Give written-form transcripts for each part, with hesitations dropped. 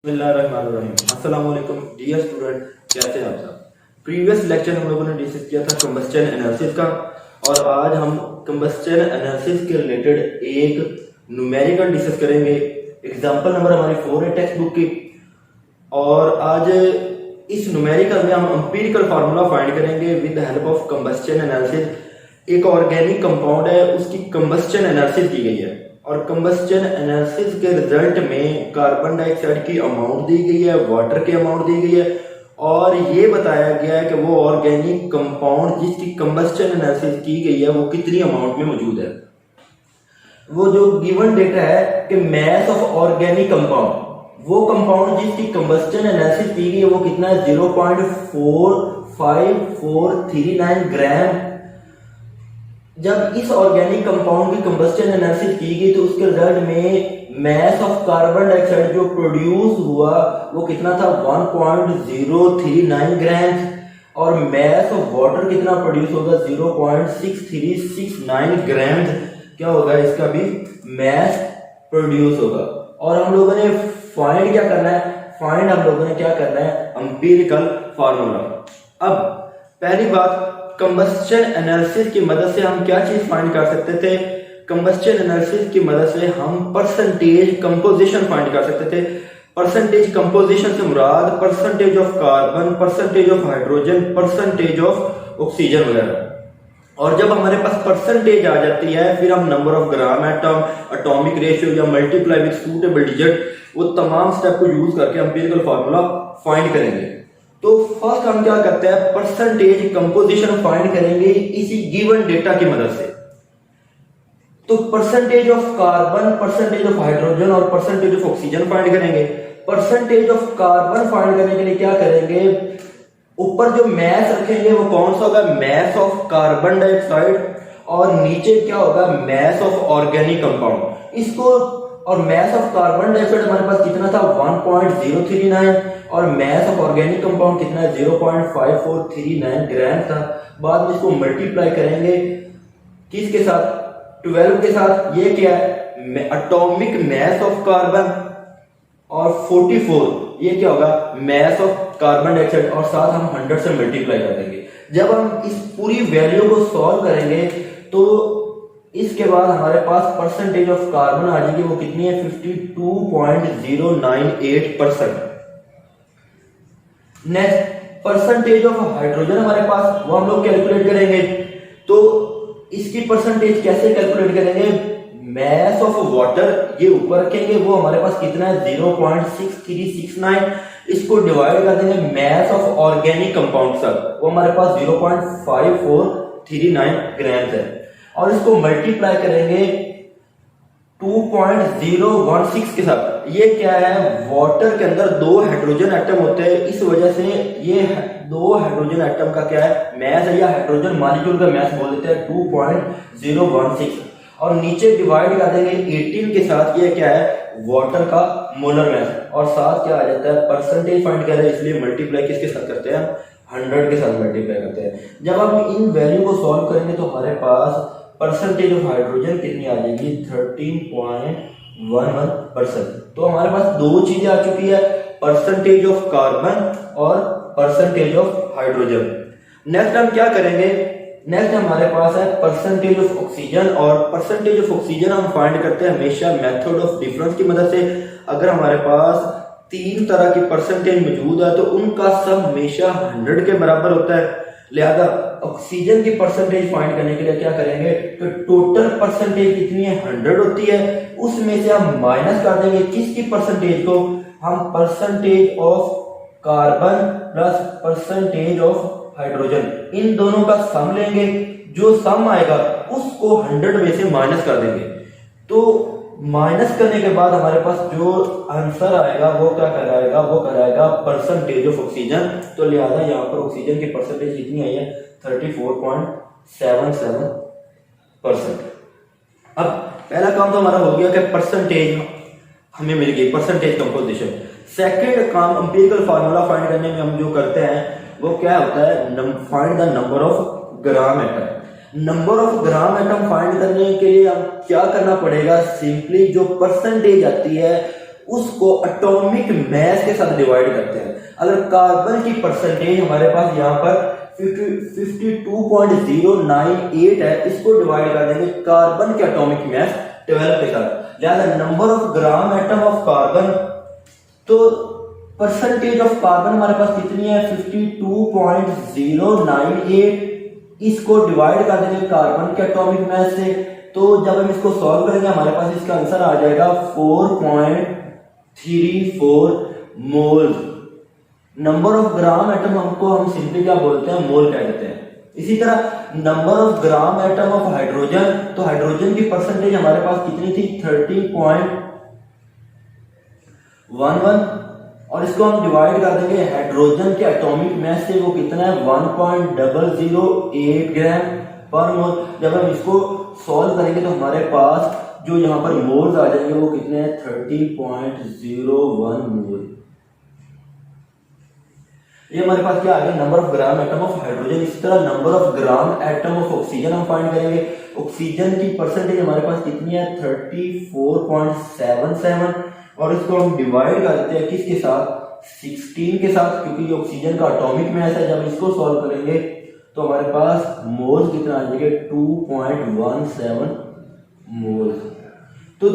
अस्सलाम वालेकुम dear student, कैसे हैं आप सब। प्रीवियस लेक्चर हम लोगों ने डिस्कस किया था कंबस्चन एनालिसिस का, और आज हम कंबस्चन एनालिसिस के रिलेटेड एक न्यूमेरिकल डिस्कस करेंगे। एग्जांपल नंबर हमारी 4 है टेक्स्ट बुक की, और आज इस न्यूमेरिकल में हम एम्पिरिकल फार्मूला फाइंड करेंगे with the help of combustion analysis. एक ऑर्गेनिक कंपाउंड है, उसकी कंबस्चन एनालिसिस की गई है, और कंबस्चन एनालिसिस के रिजल्ट में कार्बन डाइऑक्साइड की अमाउंट दी गई है, वाटर की अमाउंट दी गई है, और ये बताया गया है कि वो ऑर्गेनिक कंपाउंड जिसकी कंबस्चन एनालिसिस की गई है वो कितनी अमाउंट में मौजूद है। वो जो गिवन डेटा है कि मैस ऑफ ऑर्गेनिक कंपाउंड, वो कंपाउंड जिसकी कंबस्चन एनालिसिस की गई है वो कितना है, 0.45439 ग्राम। जब इस ऑर्गेनिक कंपाउंड की कंबस्चन एनालिसिस की गई तो उसके रिजल्ट में मैस ऑफ कार्बन डाइऑक्साइड जो प्रोड्यूस हुआ वो कितना था, 1.039 ग्राम, और मैस ऑफ वाटर कितना प्रोड्यूस होगा, 0.6369 ग्राम। क्या होगा, इसका भी मैस प्रोड्यूस होगा। और हम लोगों ने फाइंड क्या करना है, हम लोगों ने क्या करना है, एम्पिरिकल फार्मूला। अब पहली बात, कंबस्चन एनालिसिस की मदद से हम क्या चीज फाइंड कर सकते थे। कंबस्चन एनालिसिस की मदद से हम परसेंटेज कंपोजिशन फाइंड कर सकते थे। परसेंटेज कंपोजिशन से मुराद percentage of carbon, percentage of hydrogen, percentage of oxygen वगैरह। और जब हमारे पास परसेंटेज आ जाती है फिर हम number of gram atom, atomic ratio या मल्टीप्लाई विद सूटेबल डिजिट, वो तमाम स्टेप को यूज करके एम्पिरिकल फार्मूला फाइंड करेंगे। तो फर्स्ट हम क्या करते हैं, परसेंटेज कंपोजिशन फाइंड करेंगे इसी गिवन डेटा की मदद से। तो percentage of carbon, percentage of hydrogen और परसेंटेज ऑफ ऑक्सीजन फाइंड करेंगे। परसेंटेज ऑफ कार्बन फाइंड करने के लिए क्या करेंगे, ऊपर जो मैस रखेंगे वो कौन सा होगा, मैस ऑफ कार्बन डाइऑक्साइड, और नीचे क्या होगा, मैस ऑफ ऑर्गेनिक कंपाउंड। इसको, और मैस ऑफ कार्बन डाइऑक्साइड हमारे पास कितना था, 1.039, और मैस ऑफ ऑर्गेनिक कंपाउंड कितना है, 0.5439 ग्राम था। बाद में इसको मल्टीप्लाई करेंगे किसके साथ, 12 के साथ। ये क्या है, एटॉमिक मैस ऑफ कार्बन, और 44 ये क्या होगा, मैस ऑफ कार्बन डाइऑक्साइड, और साथ हम 100 से मल्टीप्लाई कर देंगे। जब हम इस पूरी वैल्यू को सॉल्व करेंगे तो इसके बाद हमारे पास परसेंटेज ऑफ कार्बन आ जाएगी, वो कितनी है, 52.098%। नेक्स्ट परसेंटेज ऑफ हाइड्रोजन हमारे पास, वो हम लोग कैलकुलेट करेंगे। तो इसकी परसेंटेज कैसे कैलकुलेट करेंगे, मैस ऑफ वाटर ये ऊपर रखेंगे, वो हमारे पास कितना है, 0.6369। इसको डिवाइड कर देंगे mass of organic compound sir, वो हमारे पास 0.5439 ग्राम है, और इसको मल्टीप्लाई करेंगे 2.016 के साथ। ये क्या है, वाटर के अंदर 2 हाइड्रोजन एटम होते हैं, इस वजह से ये 2 हाइड्रोजन एटम का क्या है, मैस है, या हाइड्रोजन मॉलिक्यूल का मैस बोल देते हैं 2.016, और नीचे डिवाइड कर देंगे 18 के साथ। ये क्या है, वाटर का मोलर मैस, और साथ क्या आ जाता है, परसेंटेज फाइंड कर रहे हैं इसलिए मल्टीप्लाई किसके साथ करते हैं, 100 के साथ मल्टीप्लाई करते हैं। जब हम इन वैल्यू को सॉल्व करेंगे तो हमारे पास परसेंटेज ऑफ हाइड्रोजन कितनी आ जाएगी, 13.11%। तो हमारे पास 2 चीजें आ चुकी है, परसेंटेज ऑफ कार्बन और परसेंटेज ऑफ हाइड्रोजन। नेक्स्ट हम क्या करेंगे, नेक्स्ट हमारे पास है परसेंटेज ऑफ ऑक्सीजन, और परसेंटेज ऑफ ऑक्सीजन हम फाइंड करते हैं हमेशा मेथड ऑफ डिफरेंस की मदद से। अगर हमारे पास 3 तरह की परसेंटेज मौजूद है तो उनका सम हमेशा 100 के बराबर होता है। लिहाजा ऑक्सीजन की परसेंटेज फाइंड करने के लिए क्या करेंगे, तो टोटल परसेंटेज कितनी है, 100 होती है, उसमें से हम माइनस कर देंगे किसकी परसेंटेज को, हम percentage of carbon plus percentage of hydrogen, इन दोनों का सम लेंगे, जो सम आएगा उसको 100 में से माइनस कर देंगे। तो माइनस करने के बाद हमारे पास जो आंसर आएगा वो क्या कराएगा, वो कराएगा परसेंटेज ऑफ ऑक्सीजन। तो लिहाजा यहाँ पर ऑक्सीजन की परसेंटेज कितनी आई है, 34.77%। अब पहला काम तो हमारा हो गया कि परसेंटेज हमें मिल गई, परसेंटेज कंपोजिशन। सेकंड काम एम्पिरिकल फार्मूला फाइंड करने में हम जो करते हैं वो क्या होता है, find the number of gram atom. Number of gram atom find करने के लिए अब क्या करना पड़ेगा, सिंपली जो परसेंटेज आती है उसको एटॉमिक मास के साथ डिवाइड करते हैं। अगर कार्बन की परसेंटेज हमारे पास यहाँ पर 52.098 है, इसको डिवाइड कर देंगे कार्बन के एटॉमिक मास 12 के साथ। लिहाजा number of gram atom of carbon, तो परसेंटेज ऑफ कार्बन हमारे पास कितनी है 52.098, इसको डिवाइड कर देंगे कार्बन के एटॉमिक मास से। तो जब हम इसको सॉल्व करेंगे हमारे पास इसका आंसर आ जाएगा 4.34 moles. Number of gram atom हमको हम सिंपली क्या बोलते हैं, मोल कह देते हैं। इसी तरह number of gram atom of hydrogen, तो हाइड्रोजन की परसेंटेज हमारे पास कितनी थी 13.11, और इसको हम डिवाइड कर देंगे हाइड्रोजन के एटॉमिक मास से, वो कितना है 1.008 ग्राम पर मोल। जब हम इसको सॉल्व करेंगे तो हमारे पास जो यहाँ पर मोल्स आ जाएंगे वो कितने हैं 30.01 मोल। ये हमारे पास क्या आ गया number of gram atom of hydrogen. इसी तरह number of gram atom of oxygen हम फाइंड करेंगे। ऑक्सीजन की परसेंटेज हमारे पास कितनी है 34.77, और इसको हम डिवाइड करते हैं किसके साथ 16 के साथ, क्योंकि ऑक्सीजन का एटॉमिक मास है। जब इसको सॉल्व करेंगे तो हमारे पास मोल्स कितना आ जाएगा 2.17 मोल्स। तो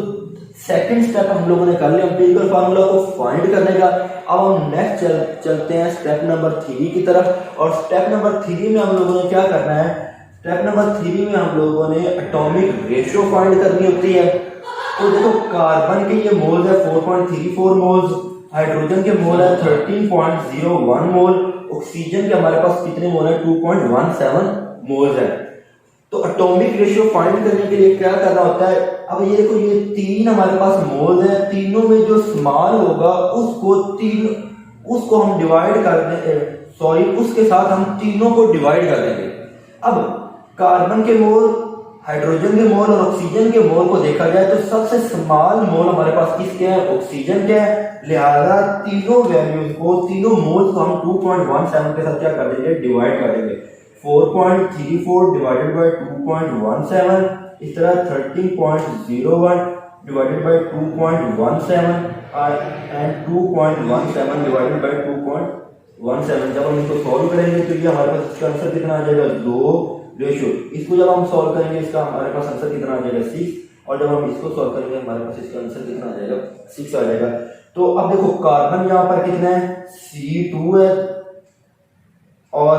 सेकंड स्टेप हम लोगों ने कर लिया एम्पिरिकल फार्मूला को फाइंड करने का। अब हम नेक्स्ट चलते हैं स्टेप नंबर 3 की तरफ, और स्टेप नंबर 3 में हम लोगों ने क्या करना है, स्टेप नंबर 3 में हम लोगों ने एटॉमिक रेशियो फाइंड करनी होती है। तो देखो कार्बन के ये मोल्स है 4.34 मोल्स, हाइड्रोजन के मोल है 13.01 मोल, ऑक्सीजन के हमारे पास कितने मोल है 2.17 मोल्स है। तो एटॉमिक रेशियो फाइंड करने के लिए क्या करना होता है, अब ये देखो ये तीन हमारे पास मोल्स है, तीनों में जो स्मॉल होगा उसको हम डिवाइड कर देंगे, सॉरी उसके साथ हम तीनों को डिवाइड कर देंगे। अब कार्बन के मोल, हाइड्रोजन के मोल और ऑक्सीजन के मोल को देखा जाए तो सबसे स्मॉल मोल हमारे पास किसके हैं, ऑक्सीजन के हैं। लिहाजा तीनों वैल्यूज को, तीनों मोल्स को हम 2.17 के साथ क्या कर देंगे, डिवाइड कर देंगे। 4.34 डिवाइडेड बाय 2.17, इस तरह 13.01 divided by 2.17 and 2.17 divided by 2.17। जब हम इसको सॉल्व करेंगे तो ये हमारे पास इसका आंसर कितना आ जाएगा 2 रेशियो। इसको जब हम सॉल्व करेंगे इसका हमारे पास आंसर कितना आ जाएगा 6, और जब हम इसको सॉल्व करेंगे हमारे पास इसका आंसर कितना आ जाएगा 6 आ जाएगा। तो अब देखो कार्बन यहाँ पर कितना है C2 है, और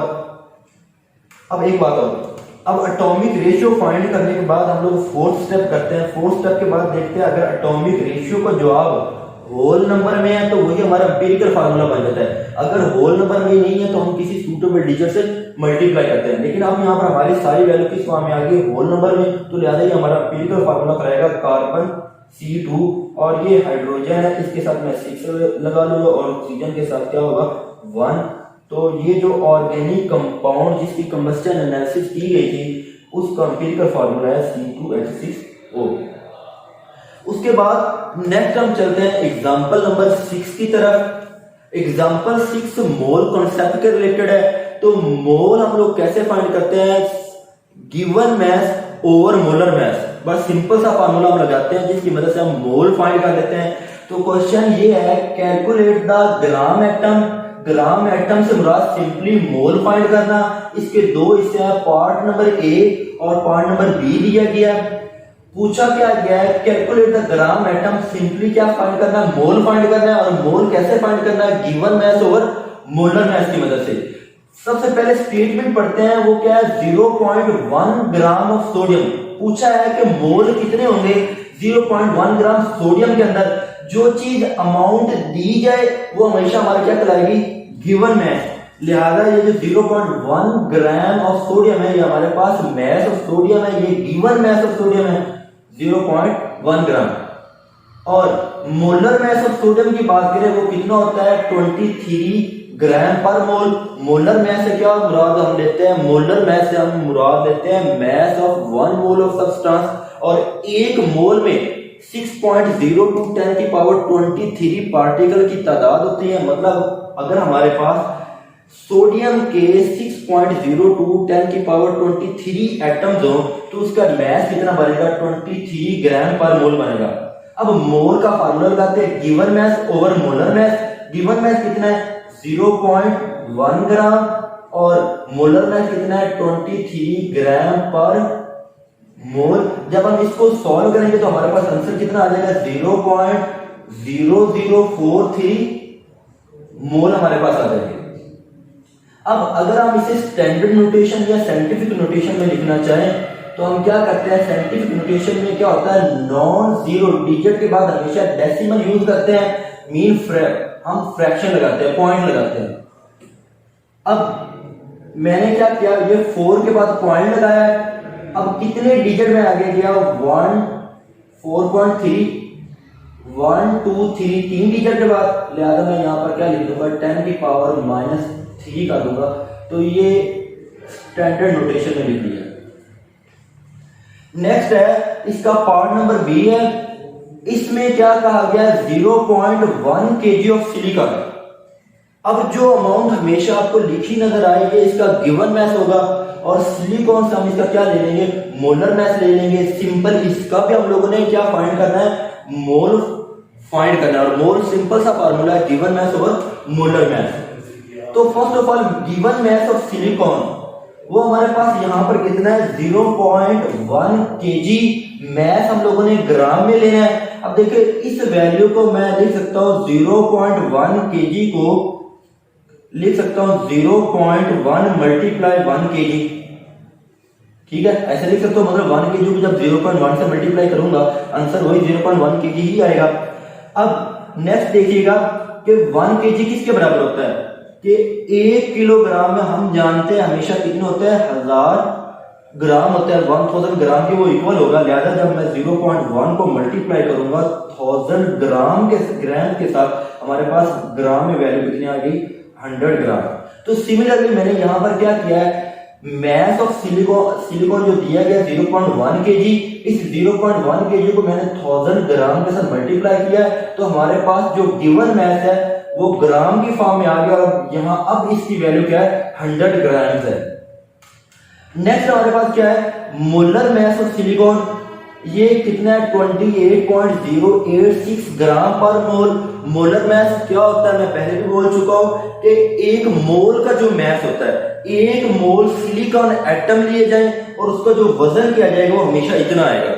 अब एक बात और, अब एटॉमिक रेशियो फाइंड करने के बाद हम लोग फोर्थ स्टेप करते हैं। फोर्थ स्टेप के बाद देखते हैं अगर एटॉमिक रेशियो का जवाब होल नंबर में है तो वही हमारा एम्पिरिकल फार्मूला बन जाता है। अगर होल नंबर में नहीं है तो हम किसी सूटेबल डिजिट से मल्टीप्लाई करते हैं। लेकिन अब यहाँ पर हमारी सारी वैल्यू किस फॉर्म में आ गई, होल नंबर में, तो लिहाजा ये हमारा एम्पिरिकल फार्मूला कराएगा कार्बन C2, और ये हाइड्रोजन है इसके साथ मैं 6 लगा लूंगा, और ऑक्सीजन के साथ क्या होगा 1। तो ये जो ऑर्गेनिक कंपाउंड जिसकी कंबस्टन एनालिसिस की गई थी उसका एम्पिरिकल फार्मूला है C2H6O। उसके बाद नेक्स्ट हम चलते हैं एग्जांपल नंबर 6 की तरफ। एग्जांपल 6 मोल कॉन्सेप्ट के रिलेटेड है। तो मोल हम लोग कैसे फाइंड करते हैं, गिवन मास ओवर मोलर मास। बस सिंपल सा फार्मूला हम लगाते हैं जिसकी मदद से हम मोल फाइंड कर लेते हैं। तो क्वेश्चन ये है, calculate the gram atom. Gram atom से मुराद सिंपली मोल फाइंड करना। इसके दो हिस्से हैं, पार्ट नंबर ए और पार्ट नंबर बी दिया गया है। पूछा क्या गया है, calculate the gram atom, simply क्या फाइंड करना है, मोल फाइंड करना है। और मोल कैसे फाइंड करना है, गिवन मास ओवर मोलर मास की मदद से। सबसे पहले स्टेटमेंट पढ़ते हैं, वो क्या है 0.1 ग्राम ऑफ सोडियम। पूछा है कि मोल कितने होंगे 0.1 ग्राम सोडियम के अंदर। जो चीज अमाउंट दी जाए वो हमेशा हमारा क्या कहलाएगी, गिवन मास। लिहाजा ये जो 0.1 ग्राम ऑफ सोडियम है ये हमारे पास मास ऑफ सोडियम है, ये गिवन मास ऑफ सोडियम है 0.1 ग्राम। और मोलर मास ऑफ सोडियम की बात करें वो कितना होता है 23 ग्राम पर मोल। मोलर मास से क्या मुराद हम लेते हैं, मोलर मास से हम मुराद लेते हैं mass of 1 mole of substance, और एक मोल में 6.02 10 की पावर 23 पार्टिकल की तादाद होती है। मतलब अगर हमारे पास सोडियम के 6.02 10 की पावर 23 एटम्स हो तो उसका मास कितना बनेगा 23 ग्राम पर मोल बनेगा। अब मोल का फार्मूला लगाते हैं, गिवन मास ओवर मोलर मास। गिवन मास कितना है 0.1 ग्राम और मोलर मास कितना है 23 ग्राम पर मोल। जब हम इसको सॉल्व करेंगे तो हमारे पास आंसर कितना आ जाएगा 0.0043 मोल हमारे पास आ जाएगा। अब अगर हम इसे स्टैंडर्ड नोटेशन या साइंटिफिक नोटेशन में लिखना चाहें तो हम क्या करते हैं, साइंटिफिक नोटेशन में क्या होता है, नॉन जीरो डिजिट के बाद हमेशा डेसिमल यूज करते हैं, मीन हम फ्रैक्शन लगाते हैं, पॉइंट लगाते हैं। अब मैंने क्या किया, ये 4 के बाद पॉइंट लगाया है। अब कितने डिजिट में आगे गया 1 4.3 1 2 3 तीन डिजिट के बाद, लिहाजा मैं यहाँ पर क्या लिख दूंगा 10 की पावर -3 कर दूंगा। तो ये स्टैंडर्ड नोटेशन में लिख दिया। नेक्स्ट है इसका पार्ट नंबर बी है, इसमें क्या कहा गया 0.1 kg ऑफ सिलिकॉन। अब जो अमाउंट हमेशा आपको लिखी नजर आएगी इसका गिवन मास होगा और सिलिकॉन से हम इसका क्या ले लेंगे, मोलर मास ले लेंगे। सिंपल इसका भी हम लोगों ने क्या फाइंड करना है, मोल फाइंड करना है और मोल सिंपल सा फार्मूला है given mass over molar mass. तो first of all given mass of silicon वो हमारे पास यहाँ पर कितना है 0.1 kg मास हम लोगों ने ग्राम में लेना है। अब देखिए इस वैल्यू को मैं लिख सकता हूँ 0.1 kg को लिख सकता हूँ 0.1 मल्टीप्लाई 1 kg, ठीक है, ऐसे लिख सकता हूँ। मतलब 1 kg को जब 0.1 से मल्टीप्लाई करूंगा आंसर वही 0.1 kg ही आएगा। अब नेक्स्ट देखिएगा कि 1 kg किसके बराबर होता है कि 1 किलोग्राम में हम जानते हैं हमेशा कितने होते हैं 1000 ग्राम होते हैं, 1000 ग्राम के वो इक्वल होगा। लिहाजा जब मैं 0.1 को मल्टीप्लाई करूंगा 1000 ग्राम के साथ हमारे पास ग्राम में वैल्यू कितनी आ गई 100 ग्राम। तो सिमिलरली मैंने यहां पर क्या किया है, मास ऑफ सिलिकॉन जो दिया गया 0.1 kg, इस 0.1 kg को मैंने 1000 ग्राम के साथ मल्टीप्लाई किया तो हमारे पास जो गिवन मास है वो ग्राम की फॉर्म में आ गया और यहाँ अब इसकी वैल्यू क्या है 100 ग्राम है। नेक्स्ट हमारे पास क्या है मोलर मास ऑफ सिलिकॉन, ये कितना है 28.086 ग्राम पर मोल। मोलर मास क्या होता है मैं पहले भी बोल चुका हूं कि एक मोल का जो मास होता है, एक मोल सिलिकॉन एटम लिए जाए और उसका जो वजन किया जाएगा वो हमेशा इतना आएगा।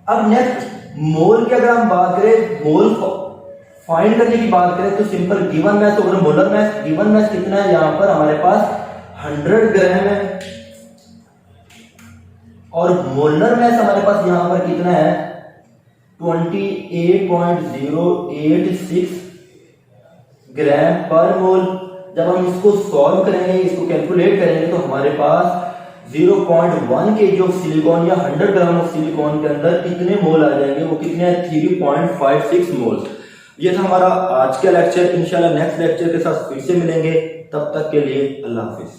अब नेक्स्ट मोल की अगर हम बात करें, मोल फाइंड करने की बात करें तो simple given mass over molar मास। गिवन मास कितना है यहाँ पर हमारे पास 100 ग्राम है और मोलर मास हमारे पास यहाँ पर कितना है 28.086 ग्राम पर मोल। जब हम इसको सॉल्व करेंगे, इसको कैलकुलेट करेंगे तो हमारे पास 0.1 kg ऑफ सिलिकॉन या 100 ग्राम ऑफ सिलिकॉन के अंदर कितने मोल आ जाएंगे, वो कितने हैं 3.56 मोल। ये था हमारा आज का लेक्चर। इंशाल्लाह नेक्स्ट लेक्चर के साथ फिर से मिलेंगे, तब तक के लिए अल्लाह हाफिज।